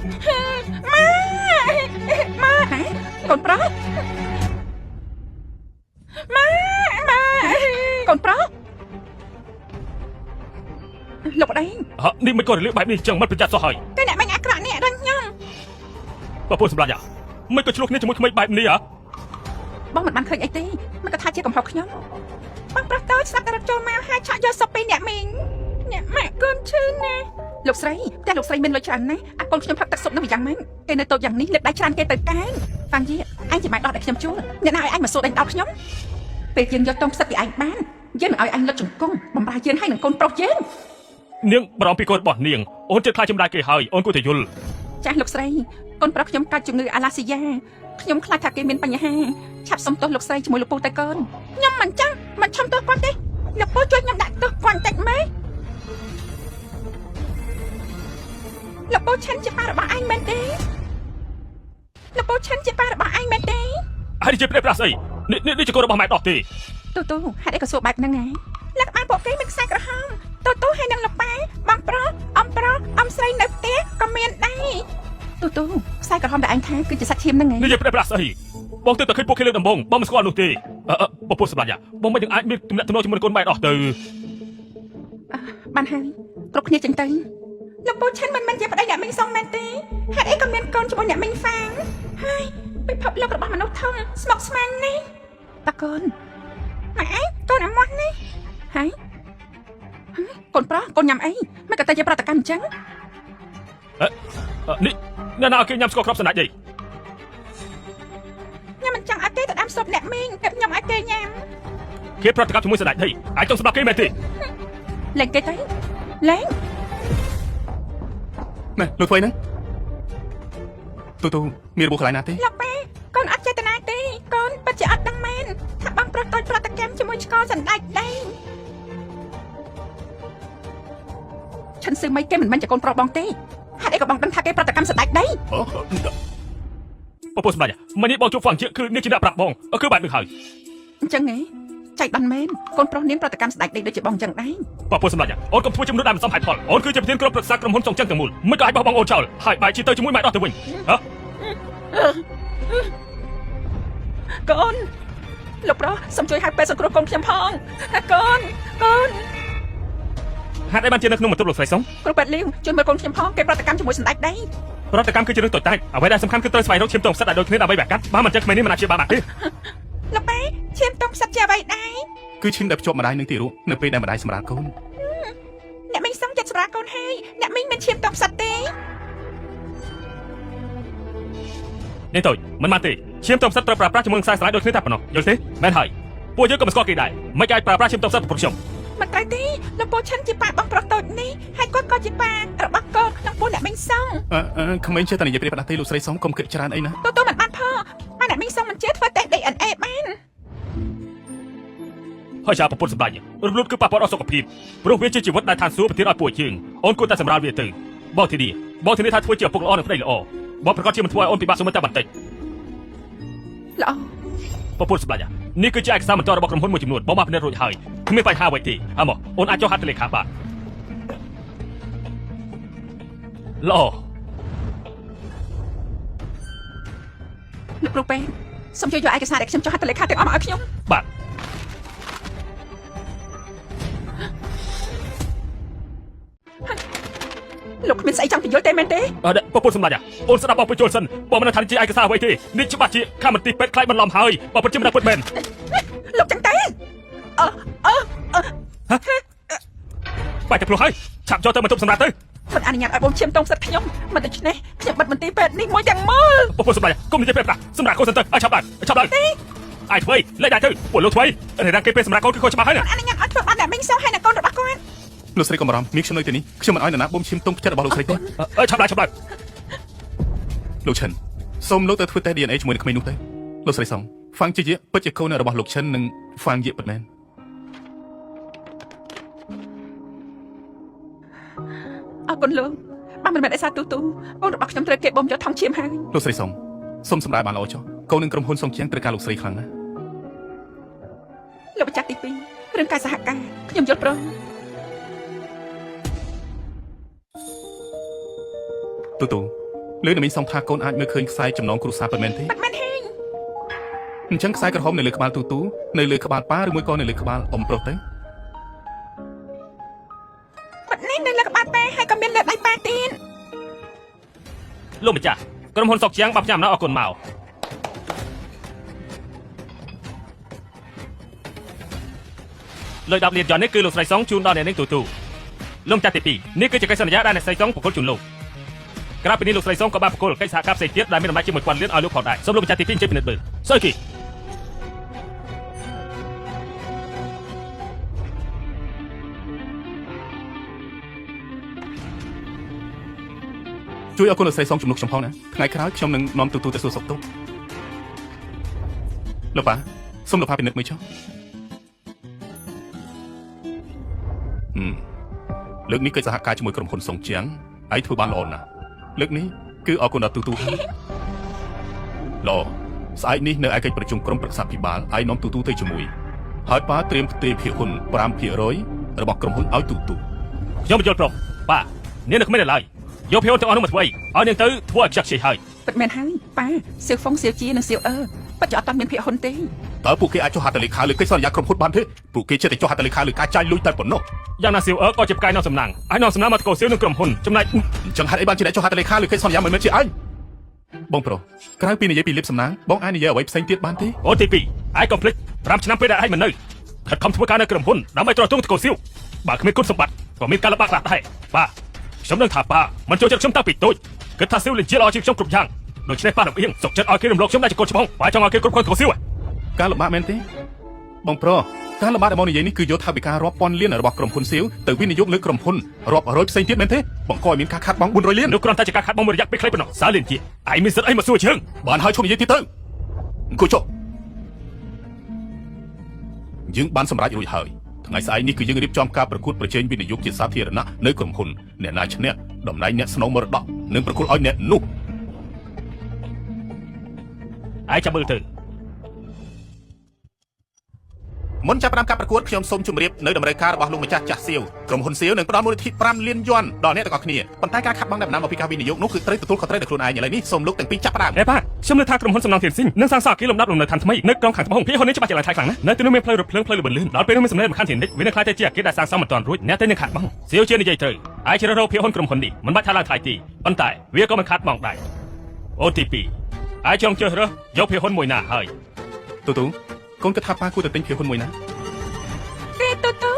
ម៉ាកូនប្រុសម៉ាកូនប្រុសលោកប្តីនេះមិនក៏រលាកបែបនេះចឹងមិនប្រយ័ត្នសោះហើយតែអ្នកមិញអាក្រក់នេះដល់ខ្ញុំបងប្អូនសម្រាប់យ៉ាមិនក៏ឆ្លោះគ្នាជាមួយក្មេងបែបនេះហ៎បងមិនបានឃើញអីទេមិនក៏ថាជាកំហុសខ្ញុំបងប្រុសតូចស្ដាប់តែរត់ចូលមកហើយឆក់យកសុបពីអ្នកមីងអ្នកម៉ាក់កូនឈឺណាលោកស្រីតែលោកស្រីមានលុយច្រើនណាស់អាកូនខ្ញុំផឹកទឹកសុបនឹងយ៉ាងម៉េចគេនៅតូចយ៉ាងនេះលើកដៃច្រើនគេទៅកែងហ្វាំងយីអញជាម៉ែដោះតែខ្ញុំជួលអ្នកណាឲ្យអញមកសួរដេញដោះខ្ញុំពេលយើងយកតងផ្សិតពីឯងបានយើងនឹងឲ្យអញលុតជង្គង់បំរើយើងឲ្យនឹងកូនប្រុសយើងនាងបារម្ភពីកូនរបស់នាងអូនចិត្តខ្លាចចម្ដាយគេហើយអូនគួរតែយល់ចាស់លោកស្រីកូនប្រុសខ្ញុំកើតជំងឺអាឡាស៊ីយ៉ាខ្ញុំខ្លាចថាគេមានបញ្ហាឆាប់សុំទោសលោកស្រីជាមួយលោកពូតែកូនខ្ញុំមិនចង់មិនឈំទោសគាត់ទេលោកពូជួយខ្ញុំដាក់ទោសគាត់បន្តិចម៉េចលោកពូឈិនជាប៉ារបស់ឯងមែនទេលោកពូឈិនជាប៉ារបស់ឯងមែនទេហើយជាព្រះប្រាស្អីនេះជាកូនរបស់ម៉ែដោះទេទូហេតុអីក៏សួរបែបហ្នឹងហ៎លក្ខណៈពួកគេមានខ្សែក្រហមទូហើយនឹងលោកប៉ាបងប្រុសអំស្រីនៅផ្ទះក៏មានដែរទូខ្សែក្រហមដែលឯងថាគឺជាសាច់ឈាមហ្នឹងហ៎នេះជាព្រះប្រាស្អីបងទៅឃើញពួកគេលើកដំបងបងមិនស្គាល់នោះទេពពុះសម្រាប់យ៉ាបងមិននឹងអាចមានទំនាក់ទំនងជាមួយកូនម៉ែដោះទៅបានហើយគ្រប់គ្នាចឹងទៅលោកពូឈិនមិនមែនជាប្តីអ្នកមីងសុងមែនទេហេតុអីក៏មានកូនជាមួយអ្នកមីងហ្វាងហើយពិភពលោករបស់មនុស្សធំស្មុគស្មាញនេះតាកូនម៉ែឯងកូនអាម៉ាស់នេះហើយកូនប្រុសកូនញ៉ាំអីមិនក៏តែជាប្រតិកម្មអញ្ចឹងនេះអ្នកណាគេញ៉ាំស្ករគ្រាប់សណ្ដែកទេខ្ញុំមិនចង់ឲ្យគេទៅដាំស៊ុបអ្នកមីងតែខ្ញុំឲ្យគេញ៉ាំគេប្រតិកម្មជាមួយសណ្ដែកទេអាចចង់សម្រាប់គេមែនទេលេងគេទៅលេងណែលោកធ្វើអីហ្នឹងទូមានរបួសខ្លាំងណាស់ទេលោកប៉ែកូនអត់ចេតនាទេកូនពិតជាអត់ដឹងមែនថាបងប្រុសតូចប្រតិកម្មជាមួយឆ្កសណ្ដែកដែរឈិនស៊ឺមិនគេមិនមែនជាកូនប្រុសបងទេហេតុអីក៏បងដឹងថាគេប្រតិកម្មសណ្ដែកដែរពពុះសម្រាប់យ៉ាមិននេះបងជួបហ្វាំងជាគឺនេះជាអ្នកប្រាប់បងគឺបែបនេះហើយអញ្ចឹងហ៎ចៃដន្យមែនកូនប្រុសនាងប្រតិកម្មស្ដេចដូចជាបងអញ្ចឹងដែរពពុះសម្រាប់យ៉ាអូនកុំធ្វើជំនួសដែលមិនសមហេតុផលអូនគឺជាប្រធានក្រុមប្រឹក្សាក្រុមហ៊ុនសងចឹងទាំងមូលមិនក៏ឲ្យបោះបង់អូនចោលហើយបែរជាទៅជាមួយម៉ែដោះទៅវិញហ៎កូនលោកប្រុសសូមជួយហៅពេលសង្គ្រោះកូនខ្ញុំផងកូនហេតុអីបានជានៅក្នុងបន្ទប់លោកស្រីសុងគ្រូប៉ែតលីវជួយមើលកូនខ្ញុំផងគេប្រតិកម្មជាមួយសណ្ដែកដែរប្រតិកម្មគឺជារឿងតូចតាចអ្វីដែលសំខាន់គឺត្រូវស្វែងរកឈាមទងផ្សិតឲ្យដូចគ្នាដើម្បីបាក់កាត់បើមិនចឹងក្មេងនេះមិនអាចជាបានទេលោកប៉ែឈាមទងផ្សិតជាអ្វីដែរគឺឈាមដែលភ្ជាប់ម្ដាយនឹងទីរស់នៅពេលដែលម្ដាយសម្រាលកូនអ្នកមីងសុំចិត្តសម្រាលកូនហើយអ្នកមីងមានឈាមទងផ្សិតទេនេះតូចមិនបានទេឈាមទងផ្សិតត្រូវប្រើប្រាស់ជាមួយខ្សែស្រឡាយដូចគ្នាតែប៉ុណ្ណោះយល់ទេមែនហើយពួកយើងក៏មិនស្គាល់គេដែរមិនអាចប្រើប្រាស់ឈាមទងផ្សិតរបស់ខ្ញុំមិនត្រូវទេលោកពូឈិនជាប៉ាបងប្រុសតូចនេះហើយគាត់ក៏ជាប៉ារបស់កូនក្នុងពោះអ្នកមីងសុងក្មេងចេះតែនិយាយព្រាបផ្ដាស់ទេលោកស្រីសុងកុំគិតច្រើនអីណាទូមិនបានផងប៉ាអ្នកមីងសុងមិនជឿធ្វើតេស្ត DNA បានហើយចាប្រពន្ធសម្លាញ់រំលត់គឺប៉ះពាល់ដល់សុខភាពព្រោះវាជាជីវិតដែលឋានសួគ៌ប្រទានឲ្យពួកយើងអូនគួរតែសម្រាលវាទៅបងធានាថាធ្វើជាឪពុកល្អនិងប្តីល្អបងប្រកាសជាមិនធ្វើឲ្យអូនពិបាកសុំតែបន្តិចល្អប្រពន្ធសម្លាញ់នេះគឺជាឯកសារបន្តរបស់ក្រុមហ៊ុនមួយចំនួនបងបានពិនិត្យរួចហើយគ្មានបញ្ហាអ្វីទេអើមកអូនអាចចុះហត្ថលេខាបានល្អលោកគ្រូពេទ្យសូមជួយយកឯកសារដែលខ្ញុំចុះហត្ថលេខាទាំងអស់មកឲ្យខ្ញុំបាទលោកគ្មានស្អីចង់បញ្យល់ទេមែនទេប្រពន្ធសម្លាញ់អូនស្ដាប់បងបញ្យល់សិនបងមិនថាជាឯកសារអ្វីទេនេះច្បាស់ជាខាងមន្ទីរពេទ្យខ្លាចបន្លំហើយបងពិតជាមិនដឹងពិតមែនលោកចឹងទេបាយតែព្រោះហើយឆាប់ចូលទៅបន្ទប់សម្រាប់ទៅមិនអនុញ្ញាតឲ្យបងឈាមតងផ្សិតខ្ញុំមិនដូច្នេះខ្ញុំបិទមន្ទីរពេទ្យនេះមួយទាំងមូលប្រពន្ធសម្លាញ់គុំនិយាយពេលប្រាសម្រាប់កូនសិនទៅឲ្យឆាប់ឡើងអាយធ្វើលេខដែរទៅពួកលោកធ្វើរាងគេពេលសម្រាប់កូនគឺខុសច្បាប់ហើយអនុញ្ញាតឲ្យធ្វើបានតែមីងសុងហើយនឹងកូនរបស់គាត់លោកស្រីកុំបារម្ភមានខ្ញុំនៅទីនេះខ្ញុំមិនឲ្យនរណាបំឈាមទងផ្ចិតរបស់លោកស្រីទេឆាប់ឡើងលោកឈិនសូមលោកទៅធ្វើតេស្ត DNA ជាមួយនឹងក្មេងនោះទៅលោកស្រីសុងហ្វាំងជាពិតជាកូនរបស់លោកឈិននិងហ្វាំងជាពិតមែនអរគុណលោកបានមិនមែនឯសាទូកូនរបស់ខ្ញុំត្រូវគេបំយកថងឈាមហើយលោកស្រីសុងសូមសម្រាប់បានល្អចុះកូននឹងក្រុមហ៊ុនសុងជាងត្រូវការលោកស្រីខ្លាំងណាស់លោកបញ្ជាក់ទី2រឿងការសហការខ្ញុំយល់ព្រមទូ លើនឹងមានសងថាកូនអាចមើលឃើញខ្សែចំណងគ្រួសារប៉ុន្មានទេ បាត់មែនហេង អញ្ចឹងខ្សែក្រហមនៅលើក្បាលទូនៅលើក្បាលប៉ាឬមួយក៏នៅលើក្បាលអ៊ំប្រុសទៅ បាត់នេះនៅលើក្បាលប៉ាហើយក៏មានលើដៃប៉ាទៀត លោកម្ចាស់ក្រុមហ៊ុនសុកជាងបាប់ញ៉ាំណាអរគុណមកលុយ10លានយ៉ននេះគឺលោកស្រីសុងជូនដល់អ្នកនាងទូលោកម្ចាស់ទី2នេះគឺជាកិច្ចសន្យាដែលអ្នកស្រីសុងប្រគល់ជូនលោកក្រៅពីនេះលោកស្រីសុងក៏បានប្រគល់កិច្ចសហការផ្សេងទៀតដែលមានតម្លៃជាង 1000 លានឲ្យលោកផងដែរសូមលោកម្ចាស់ទី2ចេញពិនិត្យមើលស្អីគេ ជួយអរគុណលោកស្រីសុងជំនួសខ្ញុំផងណាថ្ងៃក្រោយខ្ញុំនឹងនាំទូទៅសួរសុខទុក្ខលោកប៉ាសូមលោកប៉ាពិនិត្យមើលចុះលើកនេះកិច្ចសហការជាមួយក្រុមហ៊ុនសុងជាងឯងធ្វើបានល្អណាស់លើកនេះគឺអរគុណដល់ទូល្អស្អែកនេះនៅឯកិច្ចប្រជុំក្រុមប្រឹក្សាភិបាលឯងនាំទូទៅជាមួយហើយប៉ាត្រៀមផ្ទេរភាគហ៊ុន 5% របស់ក្រុមហ៊ុនឲ្យទូ ខ្ញុំបញ្យល់ប្រុសប៉ានាងនៅគ្មានឡើយយកភាគហ៊ុនទាំងអស់នោះមកធ្វើអីឲ្យនាងទៅធ្វើឲ្យខ្ជិះខ្ជាយហើយ បាត់មែនហើយប៉ាសៀវហ្វុងសៀវជានិងសៀវអឺបាត់ជាអត់តាន់មានភាគហ៊ុនទេ តើពួកគេអាចចុះហត្ថលេខាលើកិច្ចសន្យាក្រុមហ៊ុនបានទេពួកគេចេះតែចុះហត្ថលេខាលើការចាយលុយតែប៉ុណ្ណោះ យ៉ាងណាសៀវអឺក៏ជាផ្កាយនាំសំណាងឲ្យនាំសំណាងមកតកោសៀវនឹងក្រុមហ៊ុនចំណែក អញ្ចឹងហេតុអីបានជាអ្នកចុះហត្ថលេខាលើកិច្ចសន្យាមិនមែនជាឯងបងប្រុសក្រៅពីនិយាយពីលៀបសំណាងបងអាចនិយាយអ្វីផ្សេងទៀតបានទេ អូទី2ឯងកុំភ្លេច5ឆ្នាំពេលដែលឯងមិននៅខិតខំធ្វើការនៅក្រុមហ៊ុនដើម្បីទ្រទ្រង់តកោសៀវបើគ្មានគុណសម្បត្តិក៏មានការលំបាកខ្លះដែរបាទខ្ញុំនឹងថាប៉ាមិនចូលចិត្តខ្ញុំតាំងពីតូចគិតថាសៀវលិជាល្អជាងខ្ញុំគ្រប់យ៉ាងដូច្នេះប៉ារំអៀងសុកចិត្តឲ្យគេរំលងខ្ញុំដែលជាកូនច្បងប៉ាចង់ឲ្យគេគ្រប់គ្រងតកោសៀវ ការលំបាកមែនទេបងប្រុសការលំបាកដែលមកនិយាយនេះគឺយកថាវិការរាប់ពាន់លានរបស់ក្រុមហ៊ុនសៀវទៅវិនិយោគលើក្រុមហ៊ុនរាប់រយផ្សេងទៀតមែនទេបង្កឲ្យមានការខាតបង់400លាន នោះគ្រាន់តែជាការខាត់បងមួយរយៈពេលខ្លីប៉ុណ្ណោះសាលៀនជាឯងមានសិទ្ធិអីមកសួរជើង បានហើយឈប់និយាយទៀតទៅអង្គុយចុះយើងបានសម្រេចរួចហើយថ្ងៃស្អែកនេះគឺយើងរៀបចំការប្រកួតប្រជែងវិនិយោគជាសាធារណៈនៅក្រុមហ៊ុនអ្នកណាឈ្នះតំណែងអ្នកស្នងមរតកនឹងប្រគល់ឲ្យអ្នកនោះ ឯងចាំមើលទៅ មុនចាប់ផ្ដើមការប្រកួតខ្ញុំសូមជម្រាបនៅតម្រូវការរបស់លោកម្ចាស់ចាស់សៀវក្រុមហ៊ុនសៀវនឹងផ្ដល់មូលនិធិ5លានយ៉នដល់អ្នកទាំងអស់គ្នាប៉ុន្តែការខាត់បងដែលដំណើរមកពីការវិនិយោគនោះគឺត្រូវទទួលខុសត្រូវដោយខ្លួនឯងឥឡូវនេះសូមលោកទាំងពីរចាប់ផ្ដើម ប៉ាខ្ញុំលើថាក្រុមហ៊ុនសំណង់ធានស៊ីងនឹងសាងសង់អគារលំដាប់លំនៅឋានថ្មីនៅក្រុងខាងត្បូងភាគហ៊ុននេះច្បាស់ជាឡើងថ្លៃខ្លាំងណាស់នៅទីនោះមានផ្លូវរថភ្លើងផ្លូវលំលឿនដល់ពេលនោះមានសម្លេងរំខានធាននេះវានឹងខ្លាយទៅជាអគារដែលសាងសង់មិនទាន់រួចអ្នកទៅនឹងខាត់បងសៀវជានិយាយត្រូវឯងជ្រើសរើសភាគហ៊ុនក្រុមហ៊ុននេះមិនបាច់ថាឡើងថ្លៃទេប៉ុន្តែវាក៏មិនខាត់បងដែរអូទី2ឯងចង់ជ្រើសរើសយកភាគហ៊ុនមួយណាហើយ ទូកូនគិតថាប៉ាគួរតែទិញភាគហ៊ុនមួយណា គេទូ